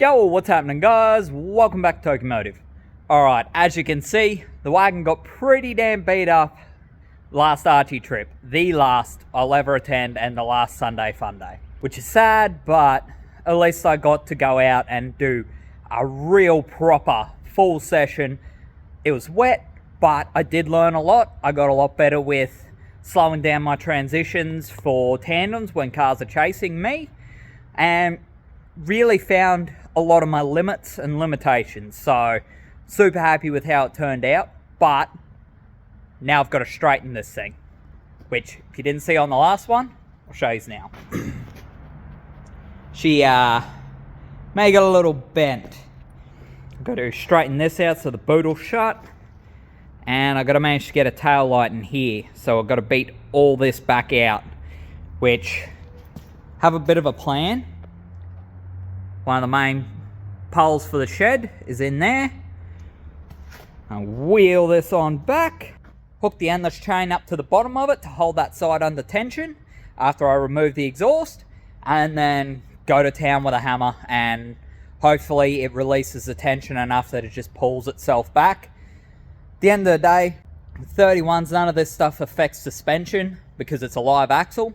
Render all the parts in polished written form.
Yo, what's happening guys? Welcome back to Tokimotive. Alright, as you can see, the wagon got pretty damn beat up last Archy trip. The last I'll ever attend and the last Sunday fun day. Which is sad, but at least I got to go out and do a real proper full session. It was wet, but I did learn a lot. I got a lot better with slowing down my transitions for tandems when cars are chasing me. And really found a lot of my limits and limitations, so super happy with how it turned out. But now I've got to straighten this thing, which if you didn't see on the last one, I'll show you now. She may get a little bent. I've got to straighten this out so the boot will shut, and I've got to manage to get a tail light in here, so I've got to beat all this back out, which have a bit of a plan. One of the main poles for the shed is in there. I'll wheel this on back, hook the endless chain up to the bottom of it to hold that side under tension after I remove the exhaust, and then go to town with a hammer, and hopefully it releases the tension enough that it just pulls itself back. At the end of the day, with 31s, none of this stuff affects suspension because it's a live axle.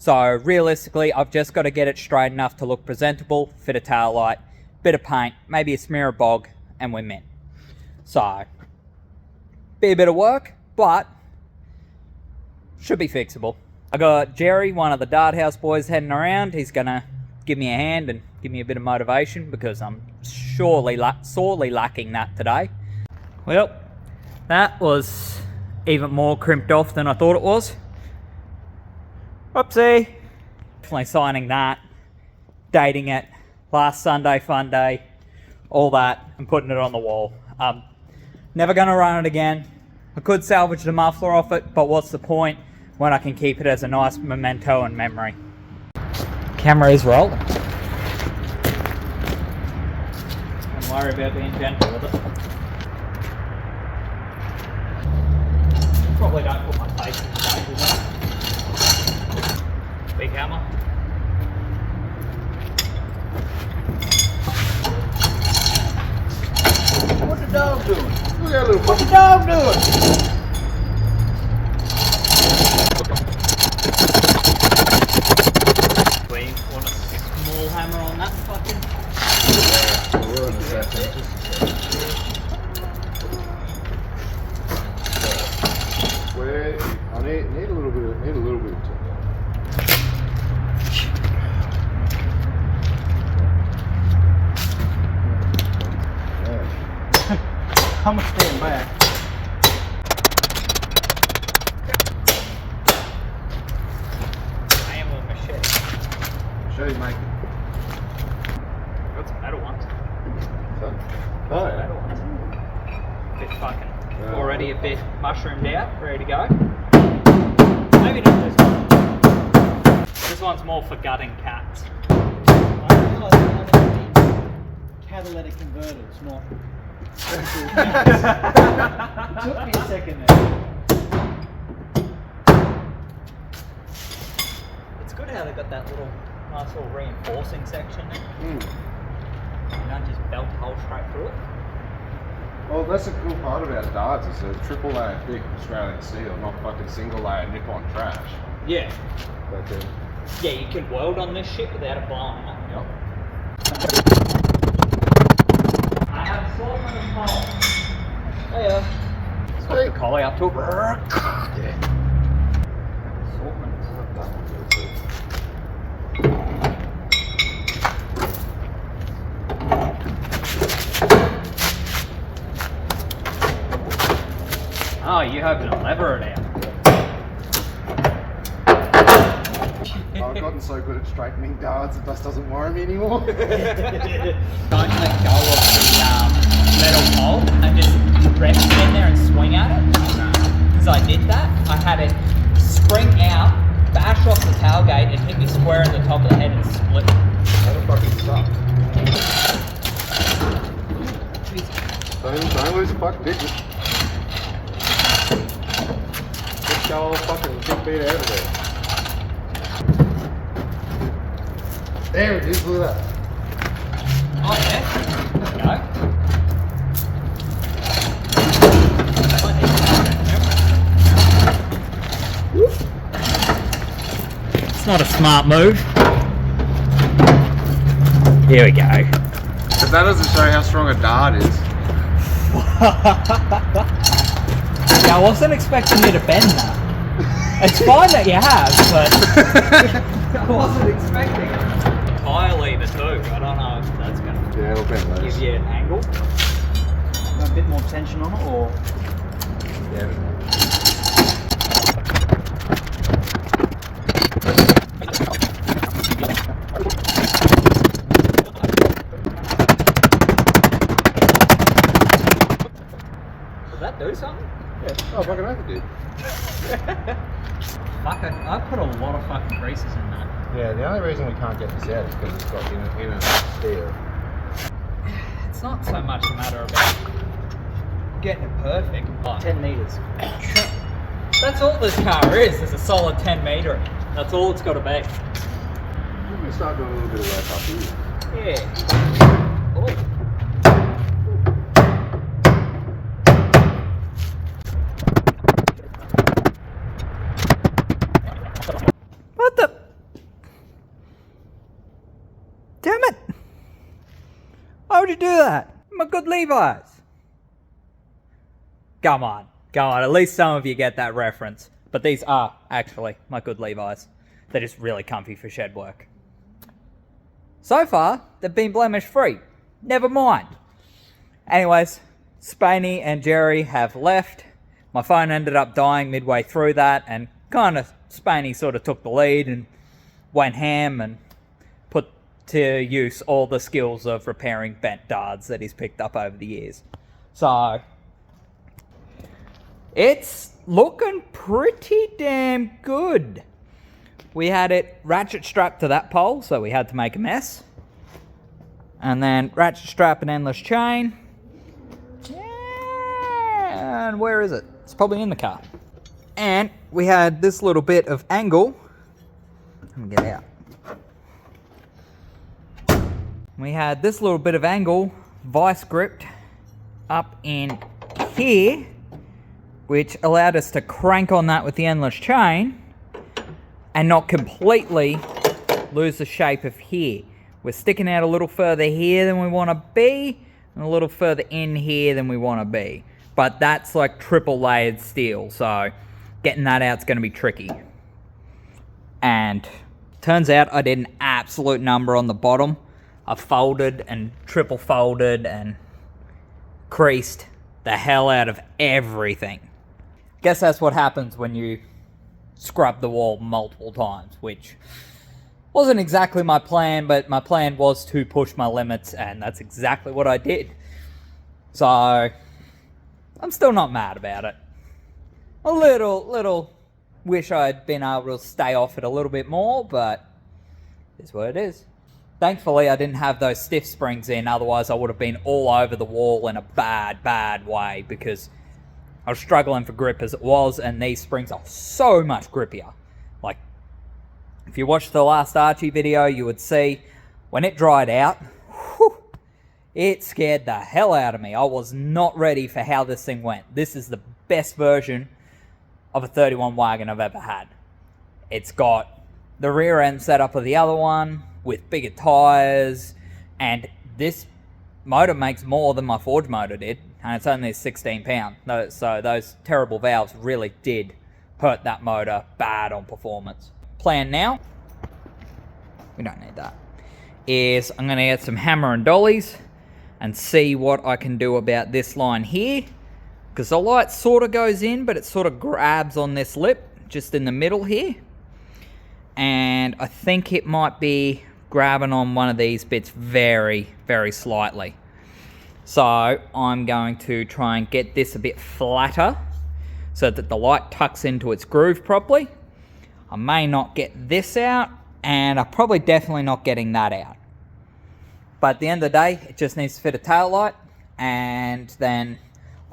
So realistically, I've just got to get it straight enough to look presentable, fit a tail light, bit of paint, maybe a smear of bog, and we're mint. So, be a bit of work, but should be fixable. I got Jerry, one of the Dart House boys, heading around. He's going to give me a hand and give me a bit of motivation because I'm sorely lacking that today. Well, that was even more crimped off than I thought it was. Whoopsie. Definitely signing that, dating it, last Sunday fun day, all that, and putting it on the wall. Never gonna run it again. I could salvage the muffler off it, but what's the point when I can keep it as a nice memento and memory? Camera is rolling. Don't worry about being gentle with it. Probably don't put my face in the table there. Big hammer. What's the dog doing? Look at that little. What's the dog doing? We want a small hammer on that fucking. Yeah, we're on the second. Where I need a little bit of time. I'm gonna stand back. I am with a machete. Machete's making. Got some metal ones. Oh yeah. Metal ones. Bit fucking already a bit mushroomed out, ready to go. Maybe not this one. This one's more for gutting cats. Catalytic converters, not. It took me a second there. It's good how they got that nice little reinforcing section there. You don't just belt the hole straight through it. Well, that's a cool part about darts. It's a triple layer thick Australian steel, not fucking single layer Nippon trash. Yeah. But Yeah, you can weld on this shit without it blowing up. yep. I have assortment of poles. Oh yeah. Let's hook the collie up to it. Yeah. Assortment. Oh, you hoping to lever it out. I've gotten so good at straightening darts, it just doesn't worry me anymore. Don't let go of the metal pole and just rest it in there and swing at it. Because I did that. I had it spring out, bash off the tailgate, and hit me square in the top of the head and split. That'll fucking suck. Don't lose a fuck digit. Just go all fucking big beat out of there. There it is, look at that. Oh, yeah. There we go. It's not a smart move. Here we go. But that doesn't show how strong a dart is. Yeah, I wasn't expecting you to bend that. It's fine that you have, but I wasn't expecting it. Tire lever too. I don't know if that's going to It'll bend less. give you an angle. A bit more tension on it, or Yeah. Does that do something? Yeah. Oh, fucking oath it did. Fuck it. I put a lot of fucking greases in that. Yeah, the only reason we can't get this out is because it's got inner steel. It's not so much a matter about getting it perfect. 10 meters. That's all this car is a solid 10 metre. That's all it's got to be. We're going to start doing a little bit of work up here. Yeah. Oh. What the? Damn it! Why would you do that? My good Levi's. Come on. At least some of you get that reference. But these are actually my good Levi's. They're just really comfy for shed work. So far, they've been blemish free. Never mind. Anyways, Spaney and Jerry have left. My phone ended up dying midway through that, and kind of Spaney sort of took the lead and went ham and put to use all the skills of repairing bent darts that he's picked up over the years. So, it's looking pretty damn good. We had it ratchet strapped to that pole, so we had to make a mess. And then ratchet strap and endless chain. And where is it? It's probably in the car. And we had this little bit of angle. Let me get out. We had this little bit of angle vice gripped up in here, which allowed us to crank on that with the endless chain and not completely lose the shape of here. We're sticking out a little further here than we want to be, and a little further in here than we want to be. But that's like triple layered steel, so getting that out is going to be tricky. And turns out I did an absolute number on the bottom. I folded and triple folded and creased the hell out of everything. Guess that's what happens when you scrub the wall multiple times, which wasn't exactly my plan, but my plan was to push my limits, and that's exactly what I did. So, I'm still not mad about it. A little wish I'd been able to stay off it a little bit more, but it's what it is. Thankfully, I didn't have those stiff springs in, otherwise I would have been all over the wall in a bad way, because I was struggling for grip as it was, and these springs are so much grippier. Like, if you watched the last Archy video, you would see when it dried out, whew, it scared the hell out of me. I was not ready for how this thing went. This is the best version of a 31 Wagon I've ever had. It's got the rear end setup of the other one with bigger tires, and this motor makes more than my Forge motor did, and it's only 16 pound. So those terrible valves really did hurt that motor bad on performance. Plan now, we don't need that, is I'm going to get some hammer and dollies and see what I can do about this line here, because the light sort of goes in, but it sort of grabs on this lip just in the middle here, and I think it might be grabbing on one of these bits very slightly. So I'm going to try and get this a bit flatter so that the light tucks into its groove properly. I may not get this out, and I'm probably definitely not getting that out. But at the end of the day, it just needs to fit a tail light, and then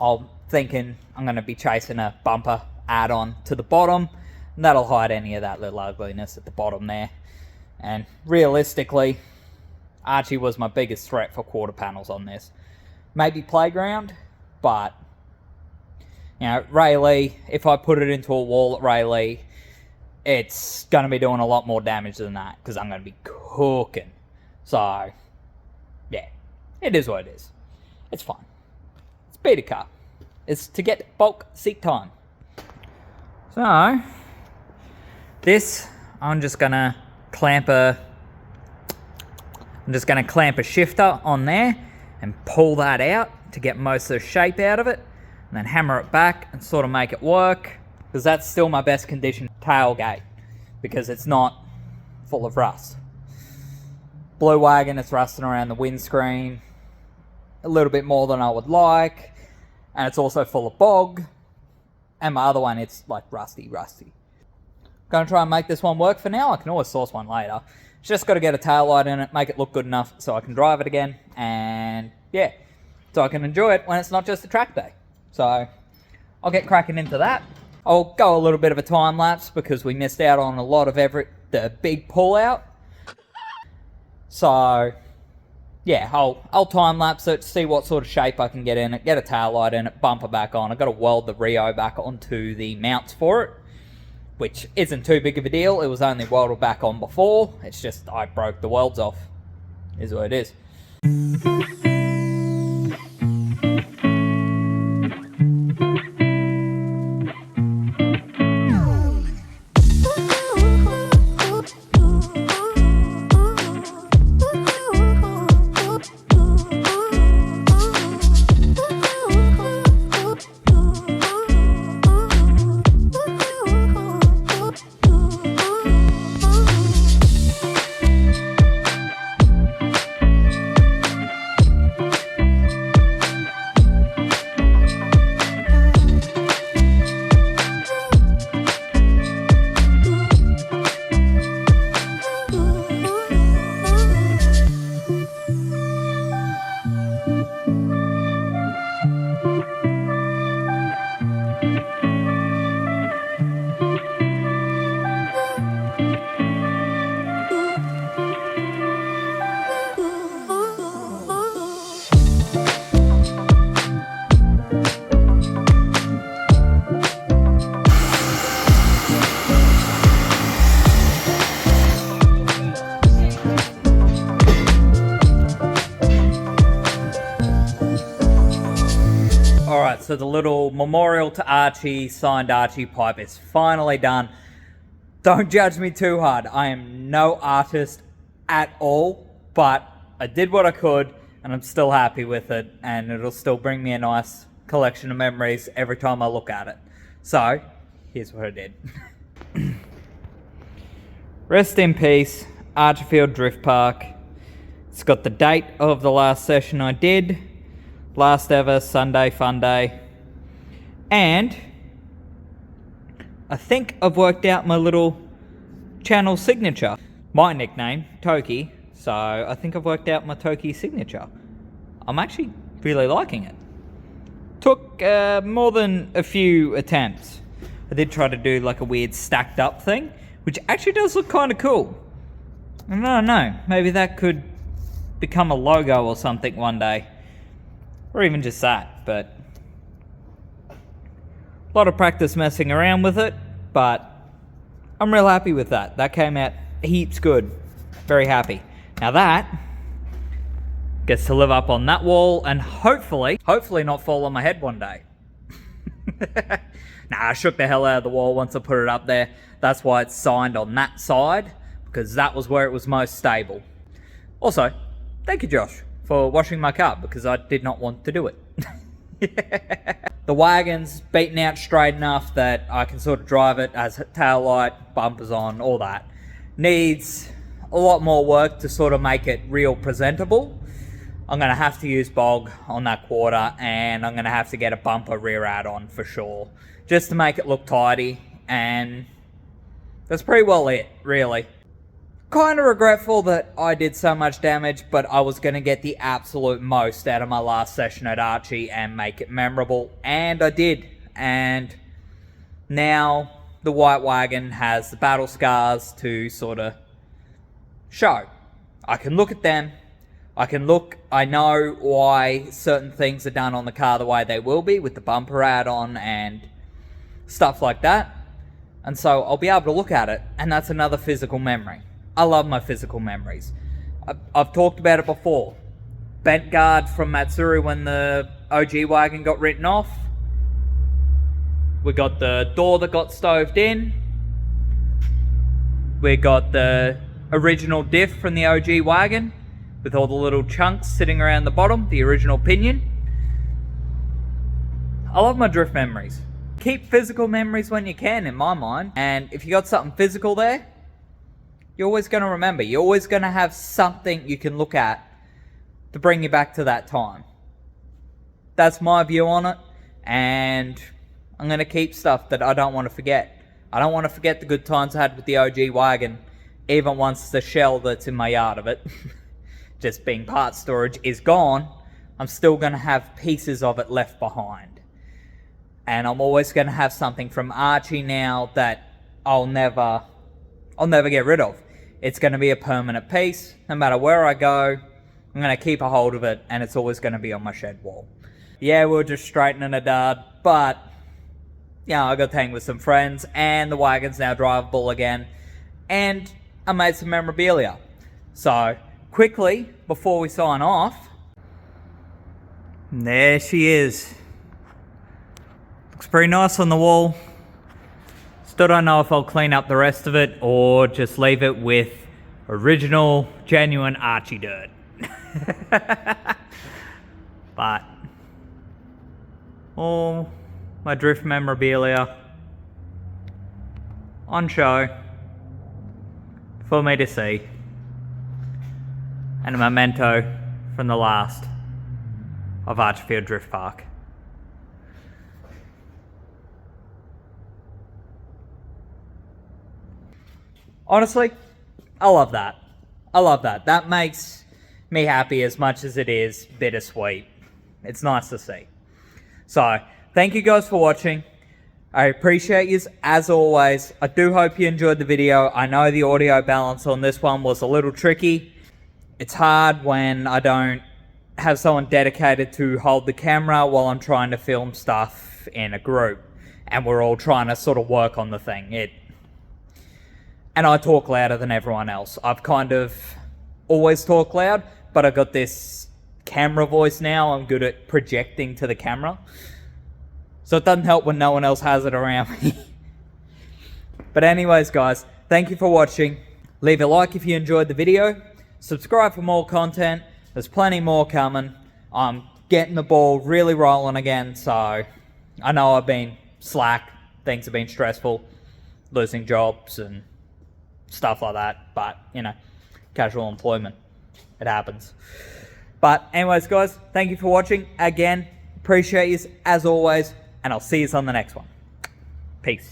I'm thinking I'm going to be chasing a bumper add-on to the bottom, and that'll hide any of that little ugliness at the bottom there. And realistically, Archy was my biggest threat for quarter panels on this. Maybe Playground, but, you know, Rayleigh, if I put it into a wall at Rayleigh, it's going to be doing a lot more damage than that, because I'm going to be cooking. So, yeah, it is what it is. It's fine. It's beta car. It's to get bulk seat time. So, this, I'm just going to clamp a shifter on there and pull that out to get most of the shape out of it, and then hammer it back and sort of make it work, because that's still my best condition tailgate, because it's not full of rust. Blue Wagon, it's rusting around the windscreen a little bit more than I would like, and it's also full of bog, and my other one, it's like rusty. Gonna try and make this one work for now. I can always source one later. Just got to get a tail light in it, make it look good enough so I can drive it again, and yeah, so I can enjoy it when it's not just a track day. So I'll get cracking into that. I'll go a little bit of a time lapse because we missed out on a lot of the big pull out. So yeah, I'll time lapse it, see what sort of shape I can get in it, get a tail light in it, bumper back on. I've got to weld the Rio back onto the mounts for it, which isn't too big of a deal. It was only welded back on before. It's just I broke the welds off. Is what it is. So the little memorial to Archy, signed Archy pipe is finally done. Don't judge me too hard. I am no artist at all, but I did what I could, and I'm still happy with it, and it'll still bring me a nice collection of memories every time I look at it. So, here's what I did. Rest in peace, Archerfield Drift Park. It's got the date of the last session I did. Last ever Sunday Fun Day. And I think I've worked out my little channel signature. My nickname, Toki. So I think I've worked out my Toki signature. I'm actually really liking it. Took more than a few attempts. I did try to do like a weird stacked up thing, which actually does look kind of cool. I don't know, maybe that could become a logo or something one day. Or even just that, but a lot of practice messing around with it, but I'm real happy with that. That came out heaps good. Very happy. Now that gets to live up on that wall and hopefully not fall on my head one day. Nah, I shook the hell out of the wall once I put it up there. That's why it's signed on that side, because that was where it was most stable. Also, thank you, Josh, for washing my car, because I did not want to do it. The wagon's beaten out straight enough that I can sort of drive it as tail light, bumpers on, all that. Needs a lot more work to sort of make it real presentable. I'm going to have to use bog on that quarter, and I'm going to have to get a bumper rear add-on for sure, just to make it look tidy, and that's pretty well it, really. Kind of regretful that I did so much damage, but I was going to get the absolute most out of my last session at Archy and make it memorable, and I did. And now the white wagon has the battle scars to sort of show. I can look at them I can look, I know why certain things are done on the car the way they will be, with the bumper add-on and stuff like that. And so I'll be able to look at it, and that's another physical memory. I love my physical memories. I've talked about it before. Bent guard from Matsuri when the OG wagon got written off. We got the door that got stoved in. We got the original diff from the OG wagon with all the little chunks sitting around the bottom, the original pinion. I love my drift memories. Keep physical memories when you can, in my mind. And if you got something physical there, you're always going to remember. You're always going to have something you can look at to bring you back to that time. That's my view on it, and I'm going to keep stuff that I don't want to forget. I don't want to forget the good times I had with the OG wagon, even once the shell that's in my yard of it, just being part storage, is gone. I'm still going to have pieces of it left behind. And I'm always going to have something from Archy now that I'll never get rid of. It's going to be a permanent piece. No matter where I go, I'm going to keep a hold of it, and it's always going to be on my shed wall. Yeah, we were just straightening a dart, but, you know, I got to hang with some friends, and the wagon's now drivable again, and I made some memorabilia. So, quickly, before we sign off, there she is. Looks pretty nice on the wall. Still don't know if I'll clean up the rest of it, or just leave it with original, genuine Archy dirt. But all my drift memorabilia on show for me to see, and a memento from the last of Archfield Drift Park. Honestly, I love that. I love that. That makes me happy as much as it is bittersweet. It's nice to see. So, thank you guys for watching. I appreciate you as always. I do hope you enjoyed the video. I know the audio balance on this one was a little tricky. It's hard when I don't have someone dedicated to hold the camera while I'm trying to film stuff in a group, and we're all trying to sort of work on the thing. And I talk louder than everyone else. I've kind of always talked loud, but I've got this camera voice now. I'm good at projecting to the camera. So it doesn't help when no one else has it around me. But anyways, guys, thank you for watching. Leave a like if you enjoyed the video. Subscribe for more content. There's plenty more coming. I'm getting the ball really rolling again, so I know I've been slack. Things have been stressful. Losing jobs and stuff like that, but you know, casual employment, it happens. But anyways, guys, thank you for watching again. Appreciate you as always, and I'll see you on the next one. Peace.